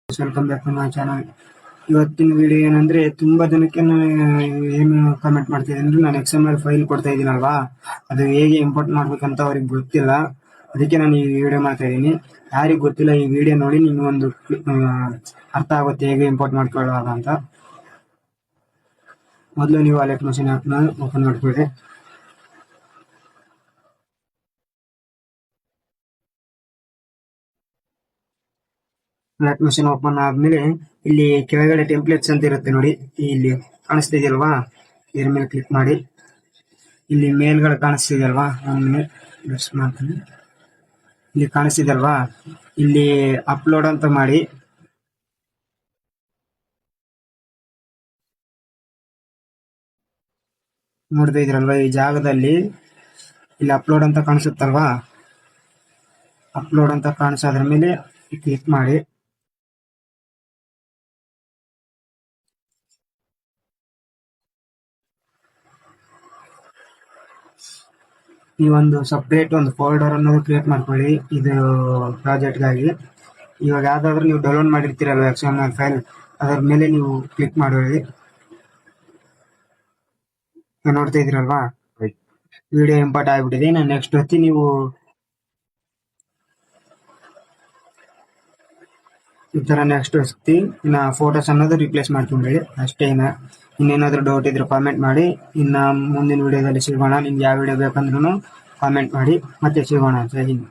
Welcome back to my channel. ಇವತ್ತಿನ video ಏನಂದ್ರೆ, ತುಂಬಾ ಜನಕ್ಕೆ ಏನು ಕಮೆಂಟ್ ಮಾಡ್ತಿದ್ದೀನಿ ಅಂದ್ರೆ, ನಾನು XML ಫೈಲ್ ಕೊಡ್ತಾ ಇದ್ದೀನಲ್ವಾ, ಅದು ಹೇಗೆ ಇಂಪೋರ್ಟ್ ಮಾಡ್ಬೇಕಂತ ಅವ್ರಿಗೆ ಗೊತ್ತಿಲ್ಲ. ಅದಕ್ಕೆ ನಾನು ಈ ವಿಡಿಯೋ ಮಾಡ್ತಾ ಇದ್ದೀನಿ. ಯಾರಿಗೆ ಗೊತ್ತಿಲ್ಲ, ಈ ವಿಡಿಯೋ ನೋಡಿ ನಿಮ್ಗೊಂದು ಅರ್ಥ ಆಗುತ್ತೆ ಹೇಗೆ ಇಂಪೋರ್ಟ್ ಮಾಡ್ಕೊಳ್ಳೋದು ಅಂತ. ಮೊದಲು ನೀವು ಅಲೆಕ್ಟ್ ಮಷೀನ್ ಆ್ಯಪ್ನ ಓಪನ್ ಮಾಡ್ಕೊಳ್ಳಿ. ಅಲೆಕ್ಟ್ ಮಷೀನ್ ಓಪನ್ ಆದ್ಮೇಲೆ ಇಲ್ಲಿ ಕೆಳಗಡೆ ಟೆಂಪ್ಲೇಟ್ಸ್ ಅಂತ ಇರುತ್ತೆ ನೋಡಿ, ಇಲ್ಲಿ ಕಾಣಿಸ್ತಿದೆಯಲ್ವಾ, ಇದ್ರ ಮೇಲೆ ಕ್ಲಿಕ್ ಮಾಡಿ. ಇಲ್ಲಿ ಮೇಲ್ಗಳು ಕಾಣಿಸ್ತಿದೆಯಲ್ವಾ, ಮಾಡ್ತೀನಿ. ಇಲ್ಲಿ ಕಾಣಿಸ್ತಿದೆಯಲ್ವಾ, ಇಲ್ಲಿ ಅಪ್ಲೋಡ್ ಅಂತ ಮಾಡಿ. ನೋಡ್ತಾ ಇದ್ರಲ್ವಾ, ಈ ಜಾಗದಲ್ಲಿ ಇಲ್ಲಿ ಅಪ್ಲೋಡ್ ಅಂತ ಕಾಣಿಸುತ್ತಲ್ವಾ, ಅಪ್ಲೋಡ್ ಅಂತ ಕಾಣಿಸೋದ್ರ ಮೇಲೆ ಕ್ಲಿಕ್ ಮಾಡಿ. ಈ ಒಂದು ಸಪ್ರೇಟ್ ಒಂದು ಫೋಲ್ಡರ್ ಅನ್ನೋದು ಕ್ರಿಯೇಟ್ ಮಾಡ್ಕೊಳ್ಳಿ ಇದು ಪ್ರಾಜೆಕ್ಟ್ಗಾಗಿ. ಇವಾಗ ಯಾವ್ದಾದ್ರು ನೀವು ಡೌನ್ಲೋಡ್ ಮಾಡಿರ್ತೀರಲ್ವ XML ಫೈಲ್, ಅದರ ಮೇಲೆ ನೀವು ಕ್ಲಿಕ್ ಮಾಡಿ. ನೋಡ್ತಾ ಇದ್ದೀರಲ್ವಾ, ವಿಡಿಯೋ ಇಂಪೋರ್ಟ್ ಆಗಿಬಿಟ್ಟಿದೆ. ನಾನು ನೆಕ್ಸ್ಟ್ ಹೊತ್ತಿ ನೀವು ಈ ತರ ನೆಕ್ಸ್ಟ್ ಹೊತ್ತಿ ಇನ್ನ ಫೋಟೋಸ್ ಅನ್ನೋದು ರಿಪ್ಲೇಸ್ ಮಾಡ್ಕೊಂಡ್ರಿ ಅಷ್ಟೇ. ಇನ್ನೇನಾದ್ರೂ ಡೌಟ್ ಇದ್ರೆ ಕಾಮೆಂಟ್ ಮಾಡಿ. ಇನ್ನ ಮುಂದಿನ ವಿಡಿಯೋದಲ್ಲಿ ಸಿಗೋಣ. ನಿಮ್ಗೆ ಯಾವ ವಿಡಿಯೋ ಬೇಕಂದ್ರೂ ಕಾಮೆಂಟ್ ಮಾಡಿ. ಮತ್ತೆ ಸಿಗೋಣ. ಜೈ ಹಿಂದ್.